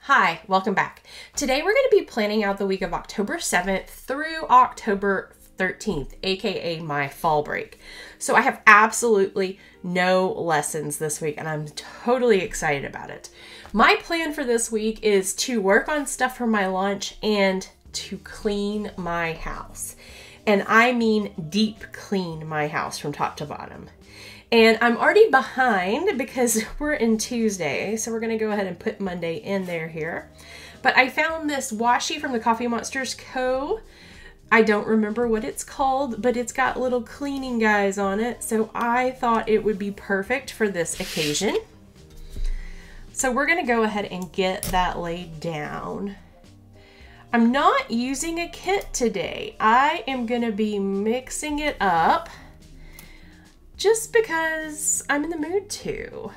Hi, welcome back. Today we're going to be planning out the week of October 7th through October 13th, aka my fall break. So I have absolutely no lessons this week and I'm totally excited about it. My plan for this week is to work on stuff for my lunch and to clean my house. And I mean deep clean my house from top to bottom. And I'm already behind because we're in Tuesday, so we're going to go ahead and put Monday in there here. But I found this washi from the Coffee Monsters Co. I don't remember what it's called, but it's got little cleaning guys on it, so I thought it would be perfect for this occasion. So we're going to go ahead and get that laid down. I'm not using a kit today. I am going to be mixing it up. Just because I'm in the mood to.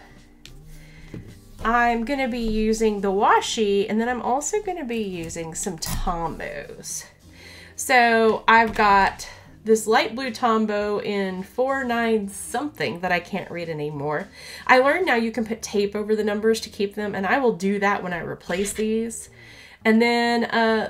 I'm going to be using the washi, and then I'm also going to be using some Tombos. So I've got this light blue Tombow in 49 something that I can't read anymore. I learned now you can put tape over the numbers to keep them, and I will do that when I replace these. And then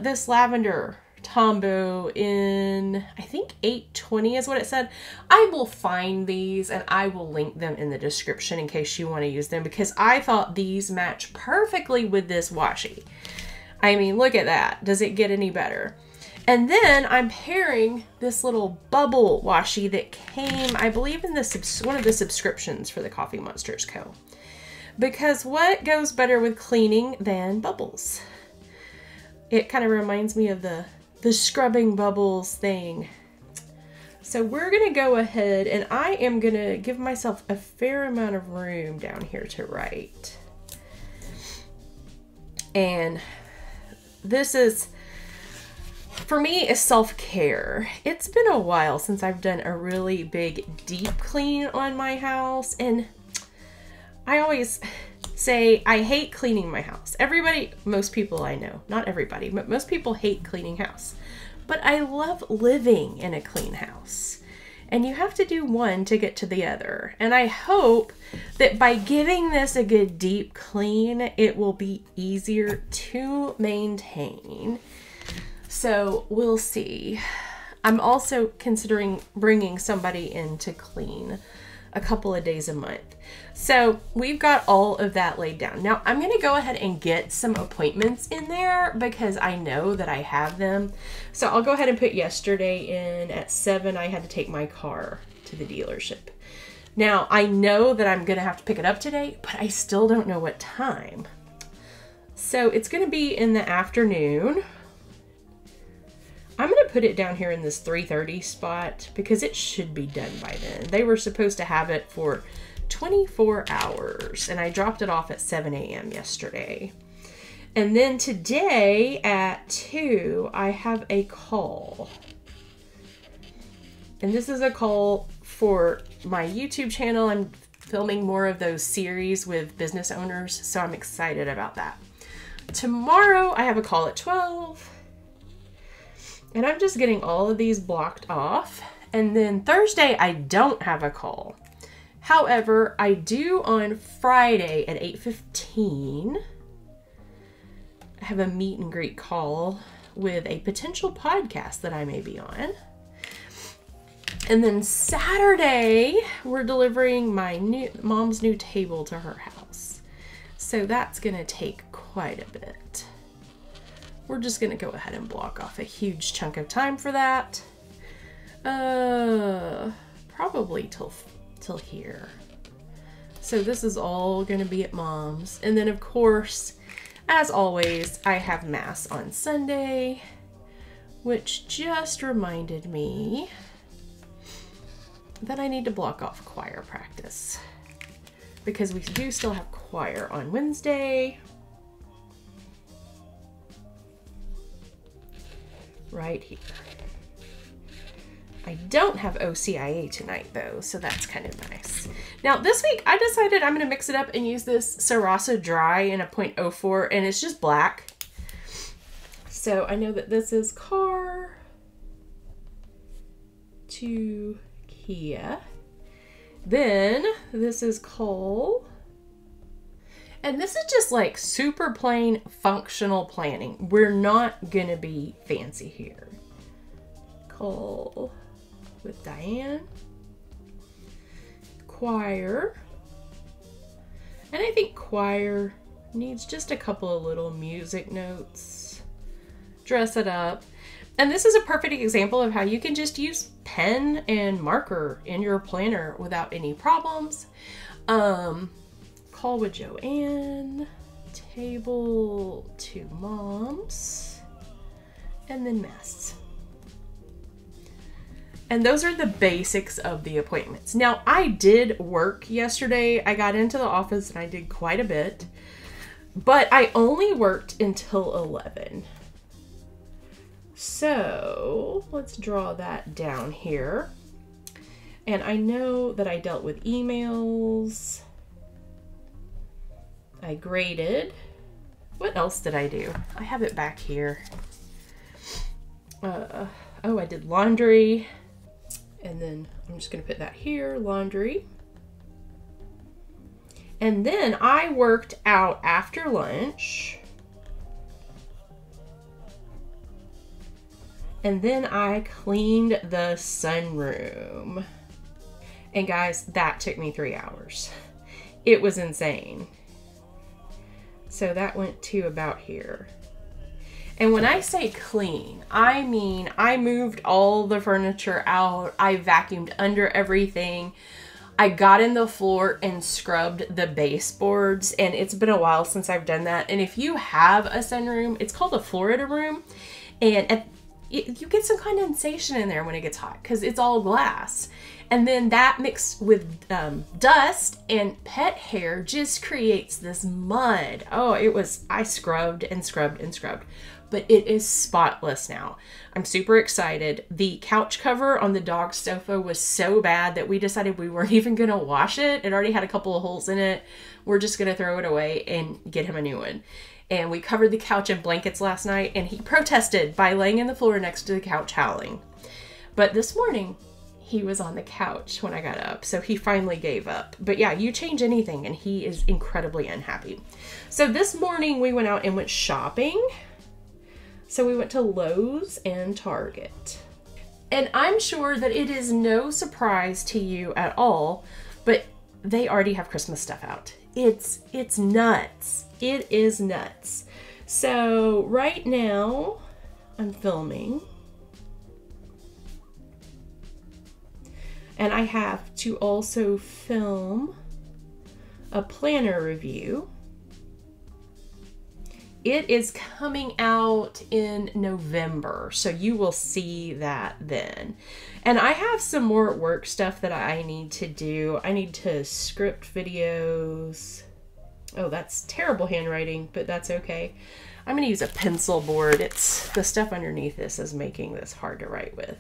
this lavender Tombow in, I think 820 is what it said. I will find these and I will link them in the description in case you want to use them, because I thought these match perfectly with this washi. I mean, look at that. Does it get any better? And then I'm pairing this little bubble washi that came, I believe, in one of the subscriptions for the Coffee Monsters Co. Because what goes better with cleaning than bubbles? It kind of reminds me of the scrubbing bubbles thing. So we're going to go ahead and I am going to give myself a fair amount of room down here to write. And this is, for me, is self-care. It's been a while since I've done a really big deep clean on my house, and I always say I hate cleaning my house. Everybody, most people I know, not everybody, but most people hate cleaning house. But I love living in a clean house. And you have to do one to get to the other. And I hope that by giving this a good deep clean, it will be easier to maintain. So we'll see. I'm also considering bringing somebody in to clean a couple of days a month. So we've got all of that laid down. Now I'm going to go ahead and get some appointments in there because I know that I have them. So I'll go ahead and put yesterday in at 7. I had to take my car to the dealership. Now I know that I'm going to have to pick it up today, but I still don't know what time. So it's going to be in the afternoon. I'm going to put it down here in this 3:30 spot because it should be done by then. They were supposed to have it for 24 hours and I dropped it off at 7 a.m. yesterday. And then today at 2, I have a call. And this is a call for my YouTube channel. I'm filming more of those series with business owners, so I'm excited about that. Tomorrow I have a call at 12. And I'm just getting all of these blocked off. And then Thursday, I don't have a call. However, I do on Friday at 8:15. I have a meet and greet call with a potential podcast that I may be on. And then Saturday, we're delivering my mom's new table to her house. So that's going to take quite a bit. We're just going to go ahead and block off a huge chunk of time for that. Probably till here. So this is all going to be at Mom's. And then of course, as always, I have Mass on Sunday, which just reminded me that I need to block off choir practice because we do still have choir on Wednesday. Right here. I don't have OCIA tonight though, so that's kind of nice. Now this week I decided I'm going to mix it up and use this Sarasa Dry in a .04, and it's just black. So I know that this is car to Kia. Then this is coal. And this is just like super plain functional planning. We're not gonna be fancy here. Call with Diane. Choir. And I think choir needs just a couple of little music notes. Dress it up. And this is a perfect example of how you can just use pen and marker in your planner without any problems. Call with Joanne. Table to moms. And then masks. And those are the basics of the appointments. Now, I did work yesterday. I got into the office and I did quite a bit, but I only worked until 11. So let's draw that down here. And I know that I dealt with emails. I graded. What else did I do? I have it back here. Oh, I did laundry. And then I'm just going to put that here, laundry. And then I worked out after lunch. And then I cleaned the sunroom. And guys, that took me 3 hours. It was insane. So that went to about here. And when I say clean, I mean I moved all the furniture out. I vacuumed under everything. I got in the floor and scrubbed the baseboards. And it's been a while since I've done that. And if you have a sunroom, it's called a Florida room. And you get some condensation in there when it gets hot because it's all glass. And then that mixed with dust and pet hair just creates this mud. Oh, I scrubbed and scrubbed and scrubbed. But it is spotless now. I'm super excited. The couch cover on the dog sofa was so bad that we decided we weren't even gonna wash it. It already had a couple of holes in it. We're just gonna throw it away and get him a new one. And we covered the couch in blankets last night and he protested by laying in the floor next to the couch howling. But this morning, he was on the couch when I got up, so he finally gave up. But yeah, you change anything and he is incredibly unhappy. So this morning we went out and went shopping. So we went to Lowe's and Target. And I'm sure that it is no surprise to you at all, but they already have Christmas stuff out. It's nuts. It is nuts. So right now I'm filming. And I have to also film a planner review. It is coming out in November, so you will see that then. And I have some more work stuff that I need to do. I need to script videos. Oh, that's terrible handwriting, but that's okay. I'm going to use a pencil board. It's the stuff underneath this is making this hard to write with.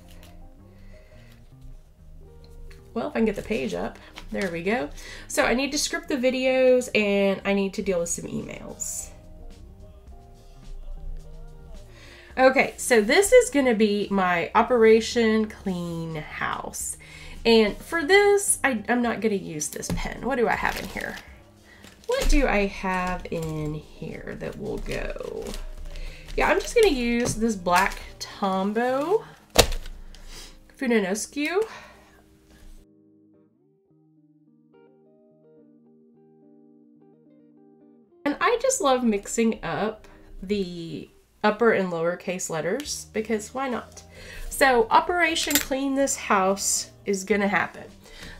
Well, if I can get the page up, there we go. So I need to script the videos and I need to deal with some emails. Okay, so this is gonna be my Operation Clean House. And for this, I'm not gonna use this pen. What do I have in here? What do I have in here that will go? Yeah, I'm just gonna use this black Tombow Funanoscu. And I just love mixing up the upper and lowercase letters because why not? So Operation Clean This House is gonna happen.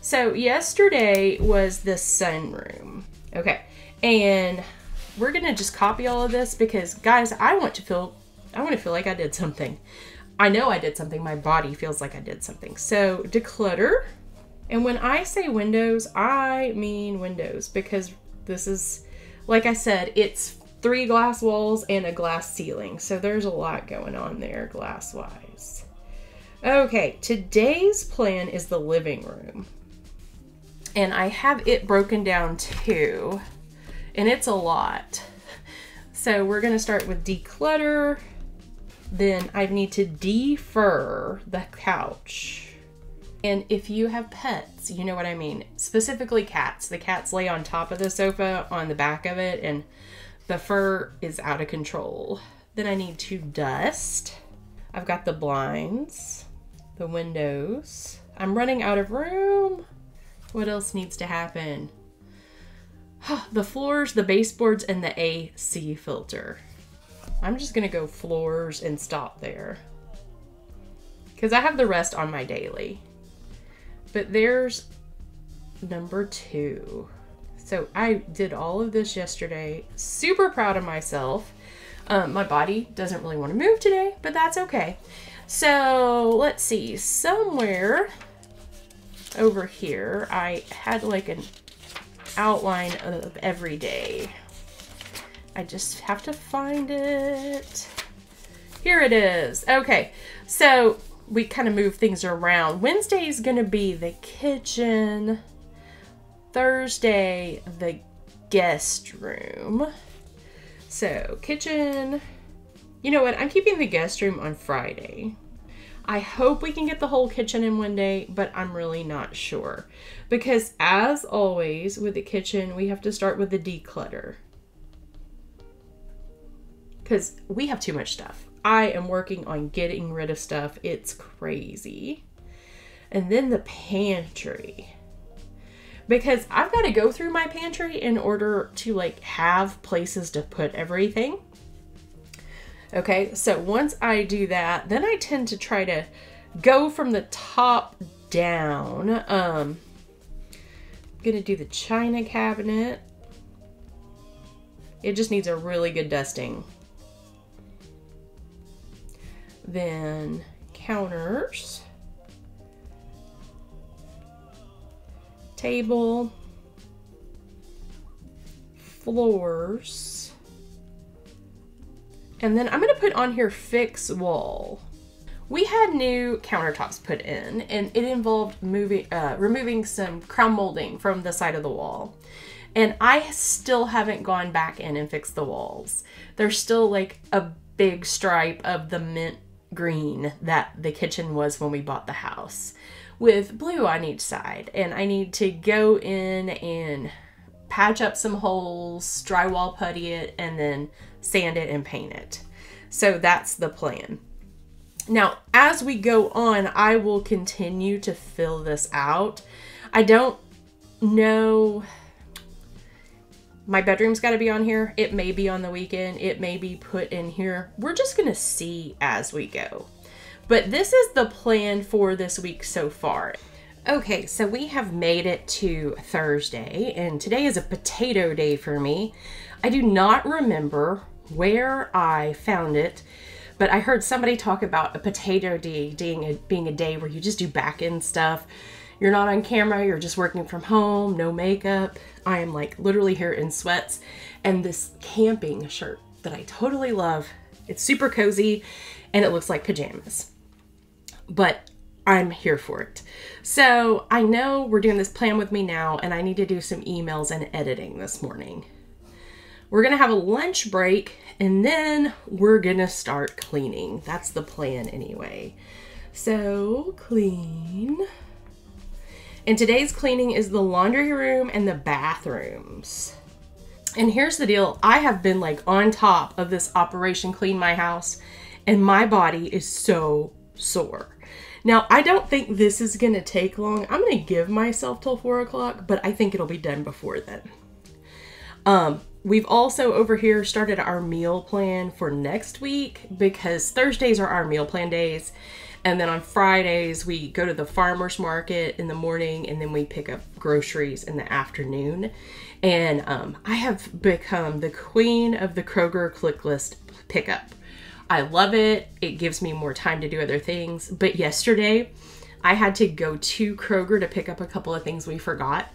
So yesterday was the sunroom. Okay, and we're gonna just copy all of this because guys, I want to feel like I did something. I know I did something. My body feels like I did something. So declutter. And when I say windows, I mean windows because this is, like I said, it's 3 glass walls and a glass ceiling. So there's a lot going on there glass wise. Okay, today's plan is the living room. And I have it broken down too. And it's a lot. So we're gonna start with declutter. Then I need to defur the couch. And if you have pets, you know what I mean. Specifically cats. The cats lay on top of the sofa on the back of it and the fur is out of control. Then I need to dust. I've got the blinds, the windows. I'm running out of room. What else needs to happen? The floors, the baseboards, and the AC filter. I'm just gonna go floors and stop there, because I have the rest on my daily. But there's number 2. So I did all of this yesterday. Super proud of myself. My body doesn't really want to move today, but that's okay. So let's see, somewhere over here, I had like an outline of every day. I just have to find it. Here it is. Okay, so we kind of move things around. Wednesday is going to be the kitchen. Thursday, the guest room. So kitchen, you know what? I'm keeping the guest room on Friday. I hope we can get the whole kitchen in one day, but I'm really not sure. Because as always with the kitchen, we have to start with the declutter. Because we have too much stuff. I am working on getting rid of stuff. It's crazy. And then the pantry. Because I've got to go through my pantry in order to like have places to put everything. Okay, so once I do that, then I tend to try to go from the top down. I'm gonna do the china cabinet. It just needs a really good dusting. Then counters. Table. Floors. And then I'm going to put on here fix wall. We had new countertops put in, and it involved removing some crown molding from the side of the wall. And I still haven't gone back in and fixed the walls. There's still like a big stripe of the mint green that the kitchen was when we bought the house, with blue on each side. And I need to go in and patch up some holes, drywall putty it, and then sand it and paint it. So that's the plan. Now, as we go on, I will continue to fill this out. I don't know. My bedroom's got to be on here. It may be on the weekend. It may be put in here. We're just going to see as we go. But this is the plan for this week so far. Okay, so we have made it to Thursday, and today is a potato day for me. I do not remember where I found it, but I heard somebody talk about a potato day being a day where you just do back end stuff. You're not on camera, you're just working from home, no makeup. I am like literally here in sweats and this camping shirt that I totally love. It's super cozy and it looks like pajamas, but I'm here for it. So I know we're doing this plan with me now, and I need to do some emails and editing this morning. We're gonna have a lunch break and then we're gonna start cleaning. That's the plan anyway. So clean. And today's cleaning is the laundry room and the bathrooms. And here's the deal. I have been like on top of this Operation Clean My House, and my body is so sore. Now, I don't think this is gonna take long. I'm gonna give myself till 4 o'clock, but I think it'll be done before then. We've also over here started our meal plan for next week, because Thursdays are our meal plan days. And then on Fridays, we go to the farmer's market in the morning, and then we pick up groceries in the afternoon. And I have become the queen of the Kroger click list pickup. I love it. It gives me more time to do other things. But yesterday, I had to go to Kroger to pick up a couple of things we forgot.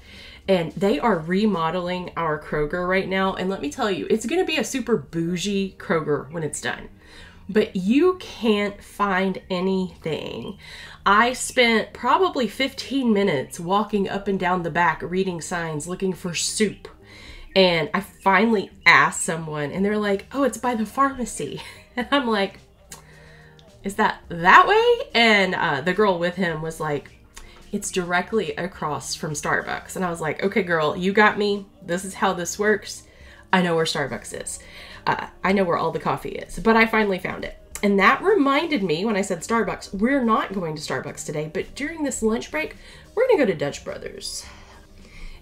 And they are remodeling our Kroger right now. And let me tell you, it's going to be a super bougie Kroger when it's done. But you can't find anything. I spent probably 15 minutes walking up and down the back, reading signs, looking for soup. And I finally asked someone, and they're like, oh, it's by the pharmacy. And I'm like, is that way? And the girl with him was like, It's directly across from Starbucks. And I was like, okay, girl, you got me. This is how this works. I know where Starbucks is. I know where all the coffee is, but I finally found it. And that reminded me when I said Starbucks, we're not going to Starbucks today, but during this lunch break, we're gonna go to Dutch Brothers.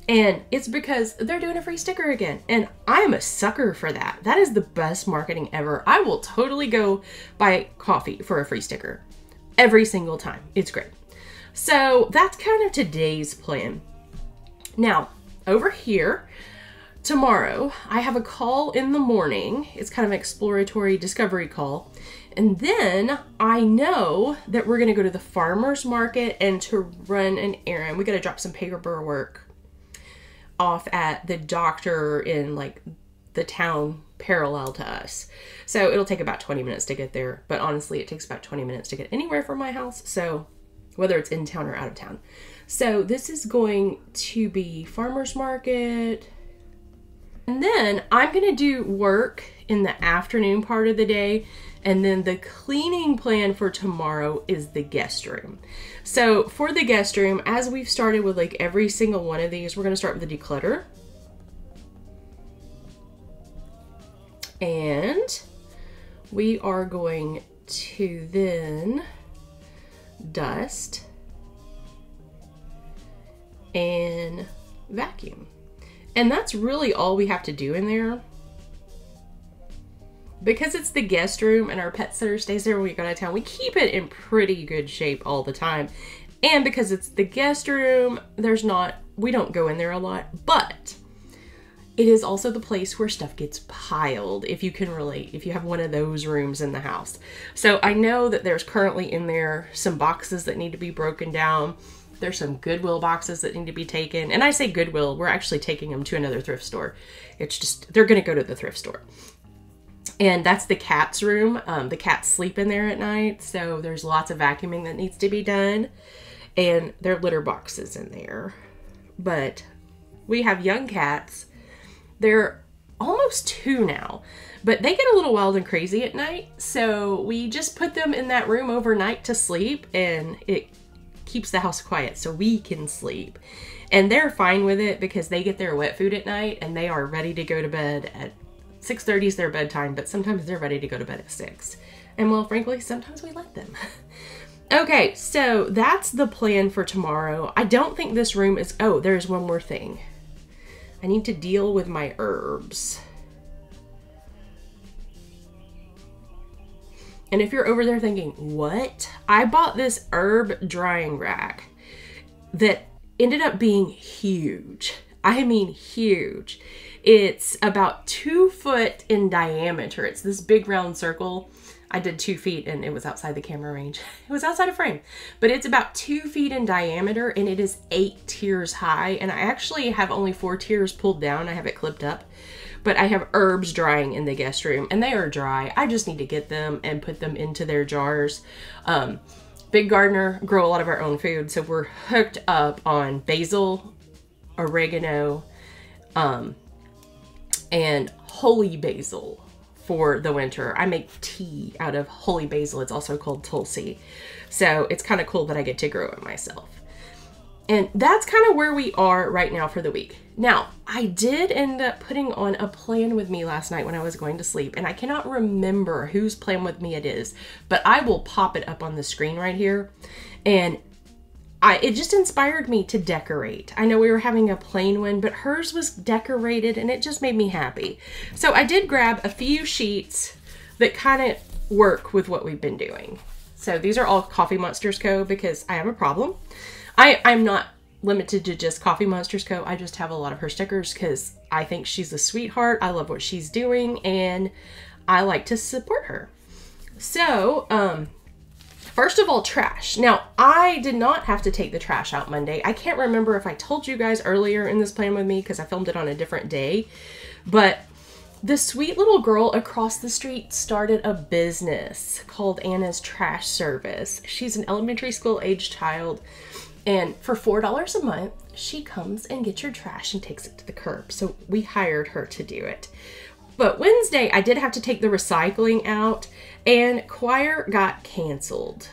And it's because they're doing a free sticker again. And I'm a sucker for that. That is the best marketing ever. I will totally go buy coffee for a free sticker every single time. It's great. So that's kind of today's plan. Now, over here, tomorrow, I have a call in the morning. It's kind of an exploratory discovery call. And then I know that we're going to go to the farmer's market and to run an errand. We got to drop some paperwork off at the doctor in like the town parallel to us. So it'll take about 20 minutes to get there. But honestly, it takes about 20 minutes to get anywhere from my house. So whether it's in town or out of town. So this is going to be farmer's market. And then I'm going to do work in the afternoon part of the day. And then the cleaning plan for tomorrow is the guest room. So for the guest room, as we've started with like every single one of these, we're going to start with the declutter. And we are going to then dust and vacuum. And that's really all we have to do in there. Because it's the guest room and our pet sitter stays there when we go out of town, we keep it in pretty good shape all the time. And because it's the guest room, we don't go in there a lot, but it is also the place where stuff gets piled, if you can relate, if you have one of those rooms in the house. So I know that there's currently in there some boxes that need to be broken down. There's some Goodwill boxes that need to be taken. And I say Goodwill, we're actually taking them to another thrift store. It's just, they're going to go to the thrift store. And that's the cat's room. The cats sleep in there at night. So there's lots of vacuuming that needs to be done. And there are litter boxes in there. But we have young cats. They're almost 2 now. But they get a little wild and crazy at night. So we just put them in that room overnight to sleep. And it keeps the house quiet so we can sleep. And they're fine with it because they get their wet food at night. And they are ready to go to bed at 6:30 is their bedtime, but sometimes they're ready to go to bed at 6. And well, frankly, sometimes we let them. Okay, so that's the plan for tomorrow. I don't think this room is, oh, there's one more thing. I need to deal with my herbs. And if you're over there thinking, what? I bought this herb drying rack that ended up being huge. I mean, huge. It's about 2 foot in diameter. It's this big round circle. I did 2 feet and it was outside the camera range. It was outside of frame, but it's about 2 feet in diameter and it is 8 tiers high. And I actually have only 4 tiers pulled down. I have it clipped up, but I have herbs drying in the guest room and they are dry. I just need to get them and put them into their jars. Big gardener, grow a lot of our own food. So we're hooked up on basil, oregano, and holy basil for the winter. I make tea out of holy basil. It's also called tulsi. So it's kind of cool that I get to grow it myself. And that's kind of where we are right now for the week. Now, I did end up putting on a plan with me last night when I was going to sleep, and I cannot remember whose plan with me it is, but I will pop it up on the screen right here. And it just inspired me to decorate. I know we were having a plain one, but hers was decorated and it just made me happy. So I did grab a few sheets that kind of work with what we've been doing. So these are all Coffee Monsters Co. because I have a problem. I'm not limited to just Coffee Monsters Co. I just have a lot of her stickers because I think she's a sweetheart. I love what she's doing and I like to support her. So, first of all, trash. Now, I did not have to take the trash out Monday. I can't remember if I told you guys earlier in this plan with me because I filmed it on a different day. But the sweet little girl across the street started a business called Anna's Trash Service. She's an elementary school age child. And for $4 a month, she comes and gets your trash and takes it to the curb. So we hired her to do it. But Wednesday, I did have to take the recycling out and choir got canceled.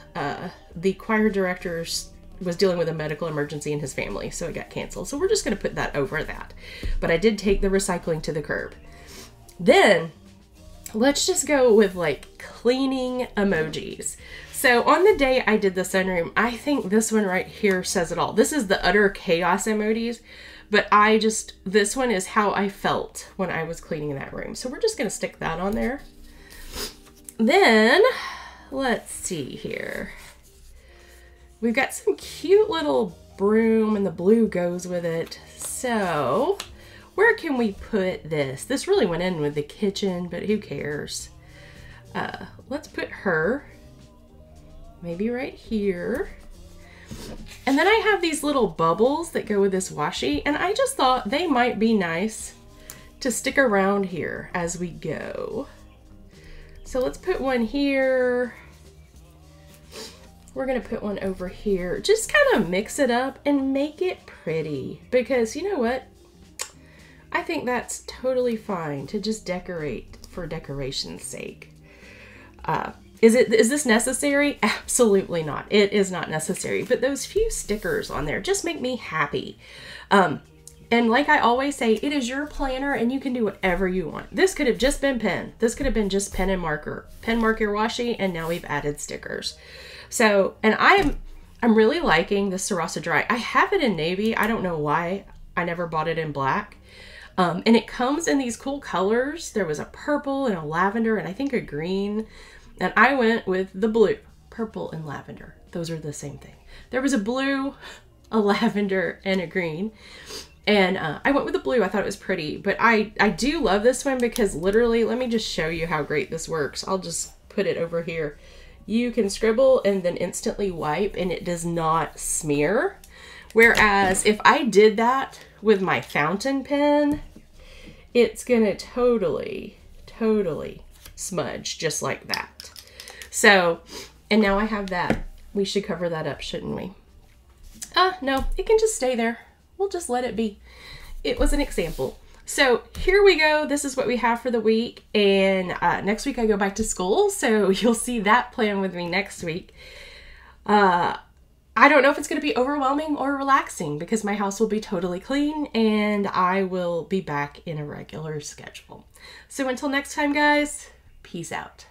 The choir directors was dealing with a medical emergency in his family, so it got canceled. So we're just going to put that over that. But I did take the recycling to the curb. Then let's just go with like cleaning emojis. So on the day I did the sunroom, I think this one right here says it all. This is the utter chaos emojis, but this one is how I felt when I was cleaning that room. So we're just going to stick that on there. Then let's see here. We've got some cute little broom and the blue goes with it. So where can we put this? This really went in with the kitchen, but who cares? Let's put her maybe right here. And then I have these little bubbles that go with this washi, and I just thought they might be nice to stick around here as we go. So let's put one here. We're going to put one over here. Just kind of mix it up and make it pretty, because you know what? I think that's totally fine to just decorate for decoration's sake. Is this necessary? Absolutely not. It is not necessary. But those few stickers on there just make me happy. And like I always say, it is your planner and you can do whatever you want. This could have just been pen. This could have been just pen and marker. Pen, marker, washi, and now we've added stickers. So, and I'm really liking the Sarasa Dry. I have it in navy. I don't know why I never bought it in black. And it comes in these cool colors. There was a purple and a lavender and I think a green. And I went with the blue. Purple and lavender. Those are the same thing. There was a blue, a lavender, and a green. And I went with the blue. I thought it was pretty. But I do love this one because literally, let me just show you how great this works. I'll just put it over here. You can scribble and then instantly wipe and it does not smear. Whereas if I did that with my fountain pen, it's gonna totally smudge just like that. So, and now I have that. We should cover that up, shouldn't we? No, it can just stay there. We'll just let it be. It was an example. So here we go. This is what we have for the week. And next week I go back to school. So you'll see that plan with me next week. I don't know if it's going to be overwhelming or relaxing because my house will be totally clean and I will be back in a regular schedule. So until next time, guys, peace out.